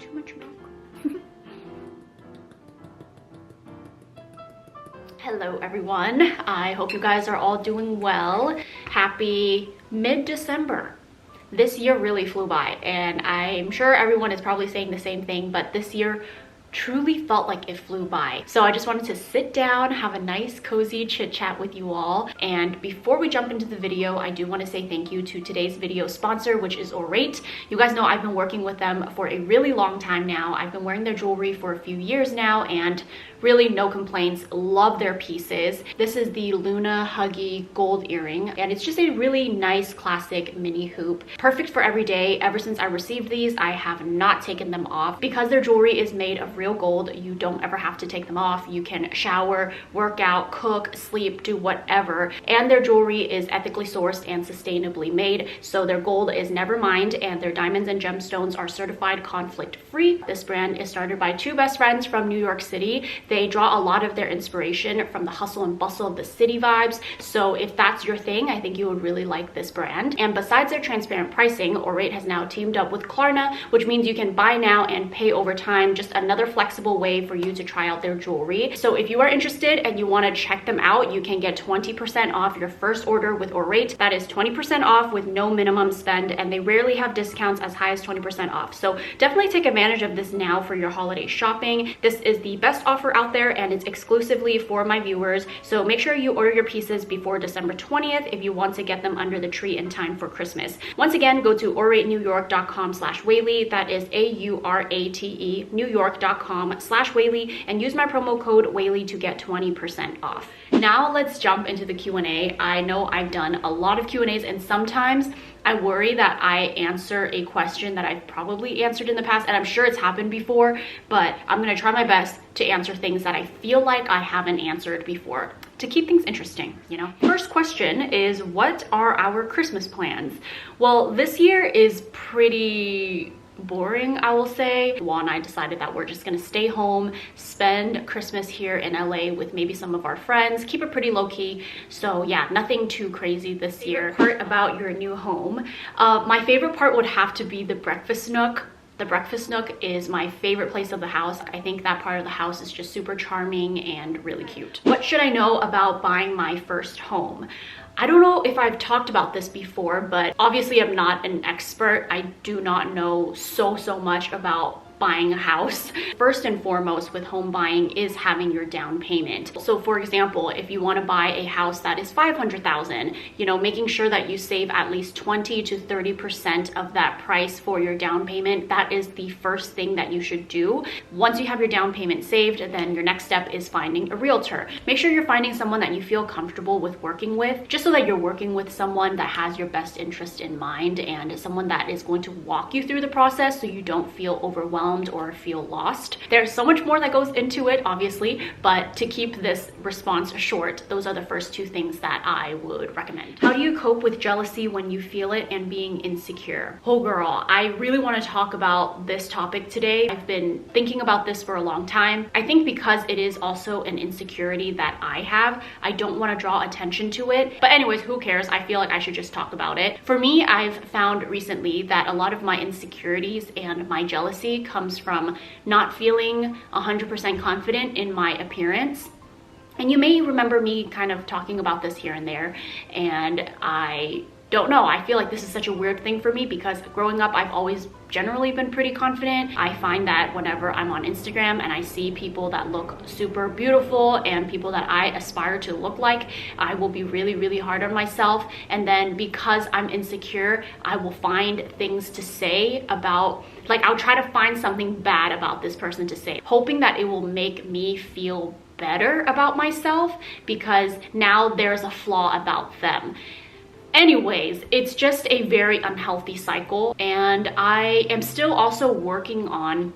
too much milk. Hello everyone, I hope you guys are all doing well. Happy mid-December. This year really flew by, and I'm sure everyone is probably saying the same thing, but this year truly felt like it flew by. So I just wanted to sit down, have a nice cozy chit chat with you all. And before we jump into the video, I do want to say thank you to today's video sponsor, which is Orate. You guys know I've been working with them for a really long time now. I've been wearing their jewelry for a few years now, and really no complaints. Love their pieces. This is the Luna Huggy gold earring, and it's just a really nice classic mini hoop. Perfect for every day. Ever since I received these, I have not taken them off. Because their jewelry is made of real gold, you don't ever have to take them off. You can shower, work out, cook, sleep, do whatever. And their jewelry is ethically sourced and sustainably made. So their gold is never mined, and their diamonds and gemstones are certified conflict free. This brand is started by two best friends from New York City. They draw a lot of their inspiration from the hustle and bustle of the city vibes. So if that's your thing, I think you would really like this brand. And besides their transparent pricing, Orate has now teamed up with Klarna, which means you can buy now and pay over time. Just another flexible way for you to try out their jewelry. So if you are interested and you want to check them out, you can get 20% off your first order with Orate. That is 20% off with no minimum spend, and they rarely have discounts as high as 20% off. So definitely take advantage of this now for your holiday shopping. This is the best offer out there, and it's exclusively for my viewers. So make sure you order your pieces before December 20th if you want to get them under the tree in time for Christmas. Once again, go to oratenewyork.com/Weylie. That is AURATE newyork.com/Weylie, and use my promo code Weylie to get 20% off. Now let's jump into the Q&A. I know I've done a lot of Q&As, and sometimes I worry that I answer a question that I've probably answered in the past, and I'm sure it's happened before, but I'm gonna try my best to answer things that I feel like I haven't answered before to keep things interesting, you know? First question is, what are our Christmas plans? Well, this year is pretty boring, I will say. Juan and I decided that we're just gonna stay home, spend Christmas here in LA with maybe some of our friends, keep it pretty low-key. So yeah, nothing too crazy this year. Part about your new home. My favorite part would have to be the breakfast nook. The breakfast nook is my favorite place of the house. I think that part of the house is just super charming and really cute. What should I know about buying my first home? I don't know if I've talked about this before, but obviously I'm not an expert. I do not know so much about buying a house. First and foremost with home buying is having your down payment. So for example, if you want to buy a house that is $500,000, you know, making sure that you save at least 20 to 30% of that price for your down payment, that is the first thing that you should do. Once you have your down payment saved, then your next step is finding a realtor. Make sure you're finding someone that you feel comfortable with working with, just so that you're working with someone that has your best interest in mind and someone that is going to walk you through the process so you don't feel overwhelmed or feel lost. There's so much more that goes into it, obviously, but to keep this response short, those are the first two things that I would recommend. How do you cope with jealousy when you feel it and being insecure? Oh girl, I really want to talk about this topic today. I've been thinking about this for a long time. I think because it is also an insecurity that I have, I don't want to draw attention to it. But anyways, who cares? I feel like I should just talk about it. For me, I've found recently that a lot of my insecurities and my jealousy comes from not feeling 100% confident in my appearance. And you may remember me kind of talking about this here and there, and I don't know, I feel like this is such a weird thing for me because growing up I've always generally been pretty confident. I find that whenever I'm on Instagram and I see people that look super beautiful and people that I aspire to look like, I will be really hard on myself. And then because I'm insecure, I will find things to say about, like I'll try to find something bad about this person to say, hoping that it will make me feel better about myself because now there's a flaw about them. Anyways, it's just a very unhealthy cycle, and I am still also working on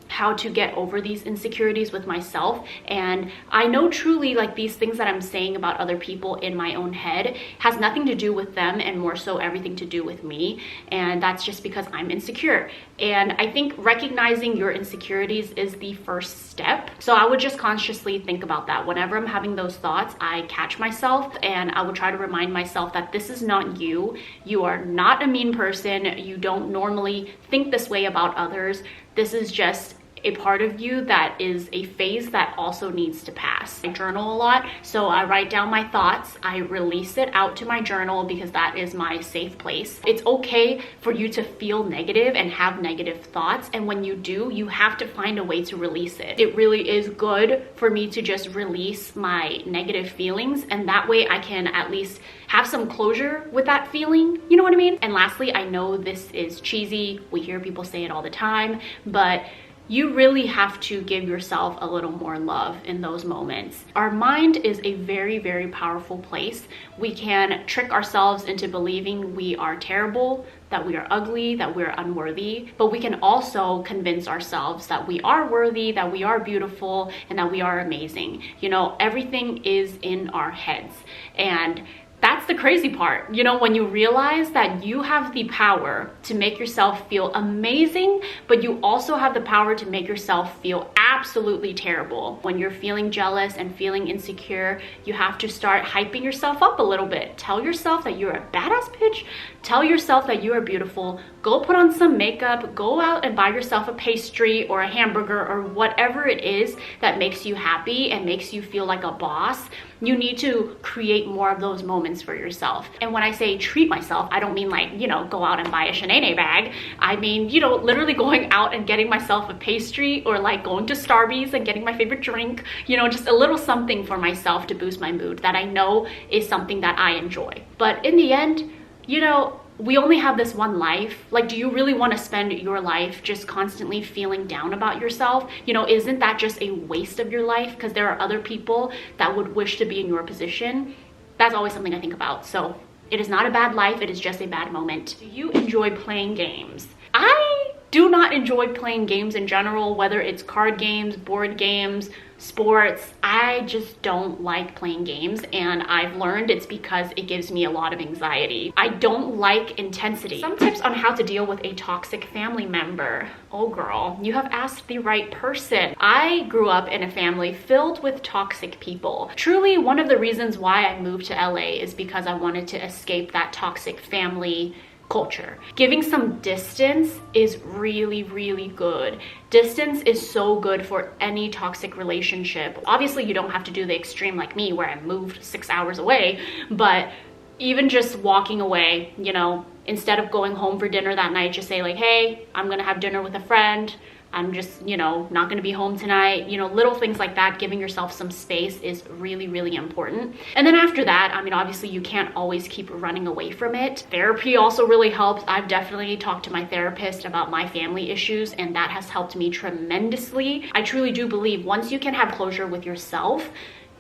how to get over these insecurities with myself. And I know truly like these things that I'm saying about other people in my own head has nothing to do with them and more so everything to do with me. And that's just because I'm insecure. And I think recognizing your insecurities is the first step. So I would just consciously think about that. Whenever I'm having those thoughts, I catch myself and I would try to remind myself that this is not you. You are not a mean person. You don't normally think this way about others. This is just a part of you that is a phase that also needs to pass. I journal a lot, so I write down my thoughts. I release it out to my journal because that is my safe place. It's okay for you to feel negative and have negative thoughts, and when you do, you have to find a way to release it. It really is good for me to just release my negative feelings, and that way I can at least have some closure with that feeling, you know what I mean? And lastly, I know this is cheesy, we hear people say it all the time, but you really have to give yourself a little more love in those moments. Our mind is a very, very powerful place. We can trick ourselves into believing we are terrible, that we are ugly, that we're unworthy, but we can also convince ourselves that we are worthy, that we are beautiful, and that we are amazing. You know, everything is in our heads. And that's the crazy part, you know, when you realize that you have the power to make yourself feel amazing, but you also have the power to make yourself feel absolutely terrible. When you're feeling jealous and feeling insecure, you have to start hyping yourself up a little bit. Tell yourself that you're a badass bitch. Tell yourself that you are beautiful. Go put on some makeup, go out and buy yourself a pastry or a hamburger or whatever it is that makes you happy and makes you feel like a boss. You need to create more of those moments for yourself. And when I say treat myself, I don't mean like, you know, go out and buy a Shanae bag. I mean, you know, literally going out and getting myself a pastry or like going to Starbucks and getting my favorite drink, you know, just a little something for myself to boost my mood that I know is something that I enjoy. But in the end, you know, we only have this one life. Like, do you really want to spend your life just constantly feeling down about yourself? You know, isn't that just a waste of your life? Because there are other people that would wish to be in your position. That's always something I think about. So it is not a bad life. It is just a bad moment. Do you enjoy playing games? I do not enjoy playing games in general, whether it's card games, board games, sports. I just don't like playing games, and I've learned it's because it gives me a lot of anxiety. I don't like intensity. Some tips on how to deal with a toxic family member. Oh girl, you have asked the right person. I grew up in a family filled with toxic people. Truly, one of the reasons why I moved to LA is because I wanted to escape that toxic family culture. Giving some distance is really, really good. Distance is so good for any toxic relationship. Obviously, you don't have to do the extreme like me where I moved 6 hours away, but even just walking away, you know, instead of going home for dinner that night, just say like, hey, I'm gonna have dinner with a friend. I'm just, you know, not gonna be home tonight. You know, little things like that, giving yourself some space is really, really important. And then after that, I mean, obviously you can't always keep running away from it. Therapy also really helps. I've definitely talked to my therapist about my family issues, and that has helped me tremendously. I truly do believe once you can have closure with yourself,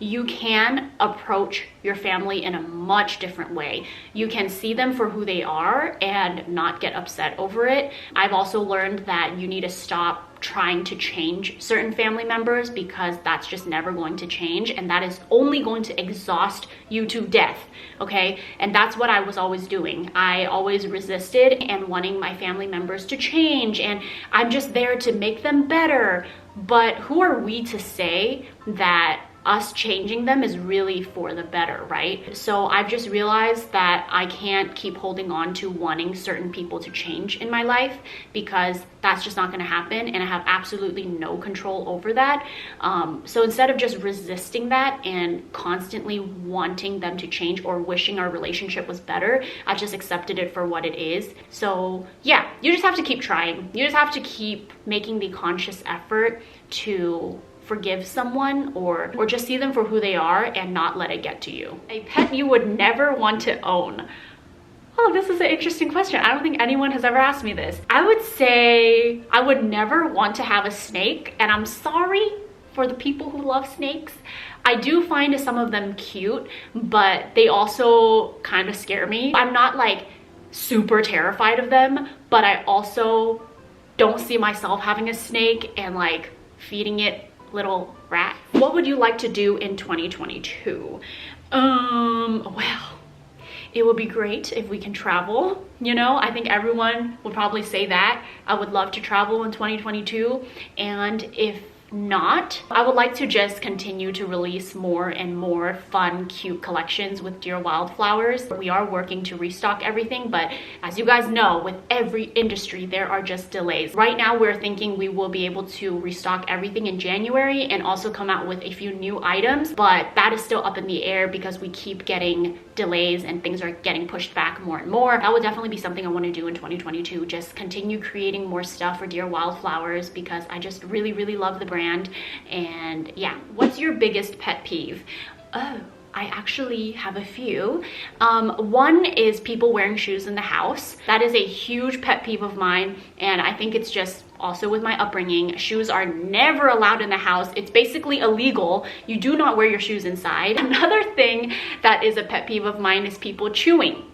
you can approach your family in a much different way. You can see them for who they are and not get upset over it. I've also learned that you need to stop trying to change certain family members because that's just never going to change, and that is only going to exhaust you to death, okay? And that's what I was always doing. I always resisted and wanting my family members to change, and I'm just there to make them better. But who are we to say that us changing them is really for the better, right? So I've just realized that I can't keep holding on to wanting certain people to change in my life because that's just not gonna happen, and I have absolutely no control over that. So instead of just resisting that and constantly wanting them to change or wishing our relationship was better, I just accepted it for what it is. So yeah, you just have to keep trying. You just have to keep making the conscious effort to forgive someone or just see them for who they are and not let it get to you. A pet you would never want to own. Oh, this is an interesting question. I don't think anyone has ever asked me this. I would say I would never want to have a snake, and I'm sorry for the people who love snakes. I do find some of them cute, but they also kind of scare me. I'm not like super terrified of them, but I also don't see myself having a snake and like feeding it little rat. What would you like to do in 2022? Well, it would be great if we can travel. You know, I think everyone would probably say that. I would love to travel in 2022, and if not, I would like to just continue to release more and more fun, cute collections with Dear Wildflowers. We are working to restock everything, but as you guys know, with every industry, there are just delays. Right now, we're thinking we will be able to restock everything in January and also come out with a few new items, but that is still up in the air because we keep getting delays and things are getting pushed back more and more. That would definitely be something I want to do in 2022, just continue creating more stuff for Dear Wildflowers because I just really, really love the brand. And yeah, what's your biggest pet peeve? Oh, I actually have a few. One is people wearing shoes in the house. That is a huge pet peeve of mine, and I think it's just also with my upbringing. Shoes are never allowed in the house. It's basically illegal. You do not wear your shoes inside. Another thing that is a pet peeve of mine is people chewing.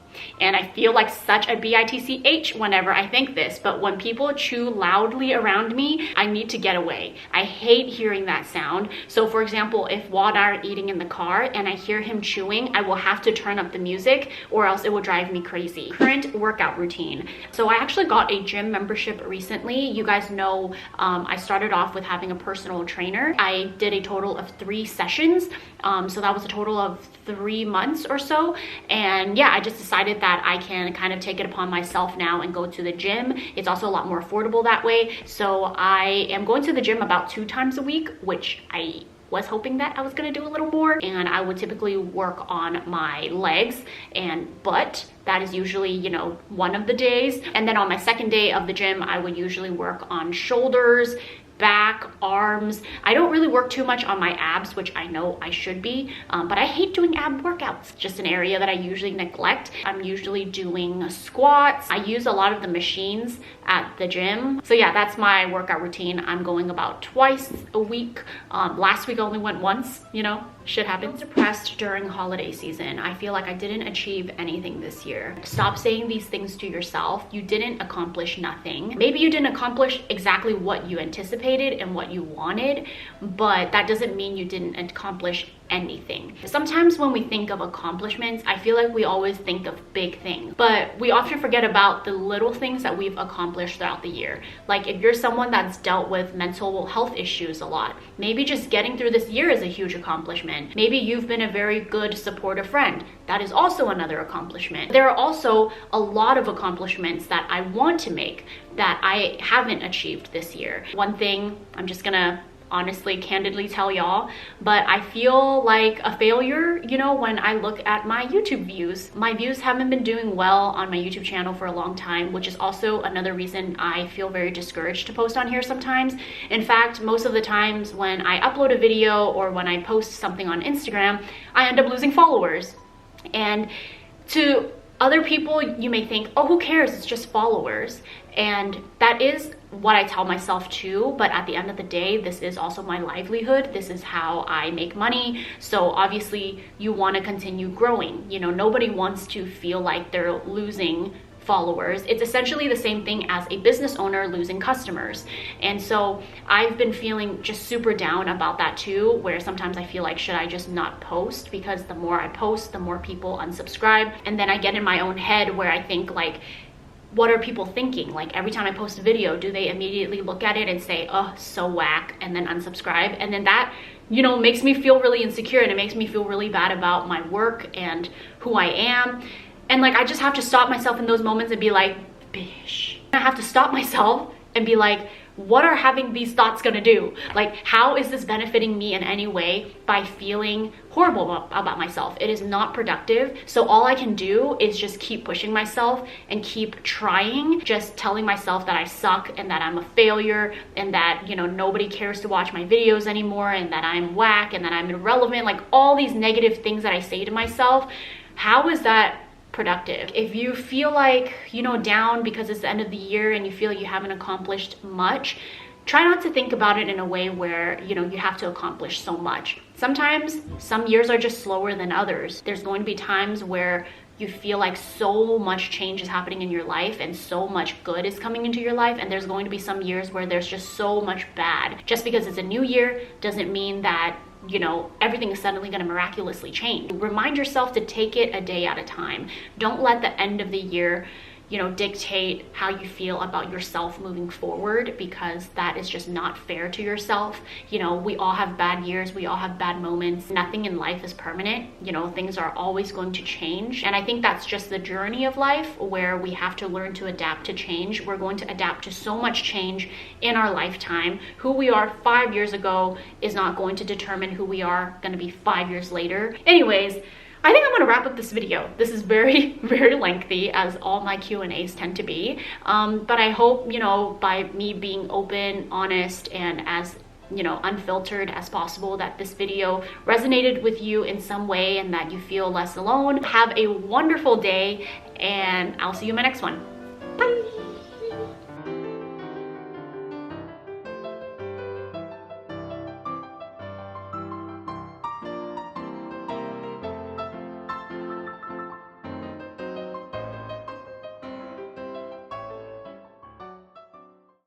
And I feel like such a bitch whenever I think this, but when people chew loudly around me, I need to get away. I hate hearing that sound. So for example, if Wad and I are eating in the car and I hear him chewing, I will have to turn up the music or else it will drive me crazy. Current workout routine. So I actually got a gym membership recently. You guys know I started off with having a personal trainer. I did a total of 3 sessions. So that was a total of 3 months or so. And yeah, I just decided that I can kind of take it upon myself now and go to the gym. It's also a lot more affordable that way. So I am going to the gym about 2 times a week, which I was hoping that I was gonna do a little more. And I would typically work on my legs and butt. That is usually, you know, one of the days. And then on my second day of the gym, I would usually work on shoulders, back, arms. I don't really work too much on my abs, which I know I should be, but I hate doing ab workouts. Just an area that I usually neglect. I'm usually doing squats. I use a lot of the machines at the gym. So yeah, that's my workout routine. I'm going about twice a week. Last week I only went once, you know, shit happens. Depressed during holiday season. I feel like I didn't achieve anything this year. Stop saying these things to yourself. You didn't accomplish nothing. Maybe you didn't accomplish exactly what you anticipated and what you wanted, but that doesn't mean you didn't accomplish anything. Sometimes when we think of accomplishments, I feel like we always think of big things, but we often forget about the little things that we've accomplished throughout the year. Like if you're someone that's dealt with mental health issues a lot, maybe just getting through this year is a huge accomplishment. Maybe you've been a very good supportive friend. That is also another accomplishment. There are also a lot of accomplishments that I want to make that I haven't achieved this year. One thing I'm just gonna honestly, candidly tell y'all, but I feel like a failure, you know, when I look at my YouTube views. My views haven't been doing well on my YouTube channel for a long time, which is also another reason I feel very discouraged to post on here sometimes. In fact, most of the times when I upload a video or when I post something on Instagram, I end up losing followers. And to other people, you may think, oh, who cares? It's just followers. And that is what I tell myself too, but at the end of the day, this is also my livelihood. This is how I make money. So obviously you want to continue growing. You know, nobody wants to feel like they're losing followers. It's essentially the same thing as a business owner losing customers. And so I've been feeling just super down about that too, where sometimes I feel like, should I just not post? Because the more I post, the more people unsubscribe. And then I get in my own head where I think like, what are people thinking? Like every time I post a video, do they immediately look at it and say, oh, so whack, and then unsubscribe? And then that, you know, makes me feel really insecure and it makes me feel really bad about my work and who I am. And like, I just have to stop myself in those moments and be like, bish. I have to stop myself and be like, what are having these thoughts gonna do? Like, how is this benefiting me in any way by feeling horrible about myself? It is not productive. So all I can do is just keep pushing myself and keep trying, just telling myself that I suck and that I'm a failure and that, you know, nobody cares to watch my videos anymore and that I'm whack and that I'm irrelevant. Like all these negative things that I say to myself. How is that productive? If you feel like, you know, down because it's the end of the year and you feel like you haven't accomplished much, try not to think about it in a way where, you know, you have to accomplish so much. Sometimes some years are just slower than others. There's going to be times where you feel like so much change is happening in your life and so much good is coming into your life, and there's going to be some years where there's just so much bad. Just because it's a new year doesn't mean that, you know, everything is suddenly going to miraculously change. Remind yourself to take it a day at a time. Don't let the end of the year, you know, dictate how you feel about yourself moving forward, because that is just not fair to yourself. You know, we all have bad years, we all have bad moments. Nothing in life is permanent. You know, things are always going to change. And I think that's just the journey of life, where we have to learn to adapt to change. We're going to adapt to so much change in our lifetime. Who we are 5 years ago is not going to determine who we are going to be 5 years later. Anyways, I think I'm gonna wrap up this video. This is very, very lengthy, as all my Q&As tend to be. But I hope, you know, by me being open, honest, and as, you know, unfiltered as possible, that this video resonated with you in some way and that you feel less alone. Have a wonderful day, and I'll see you in my next one. Bye.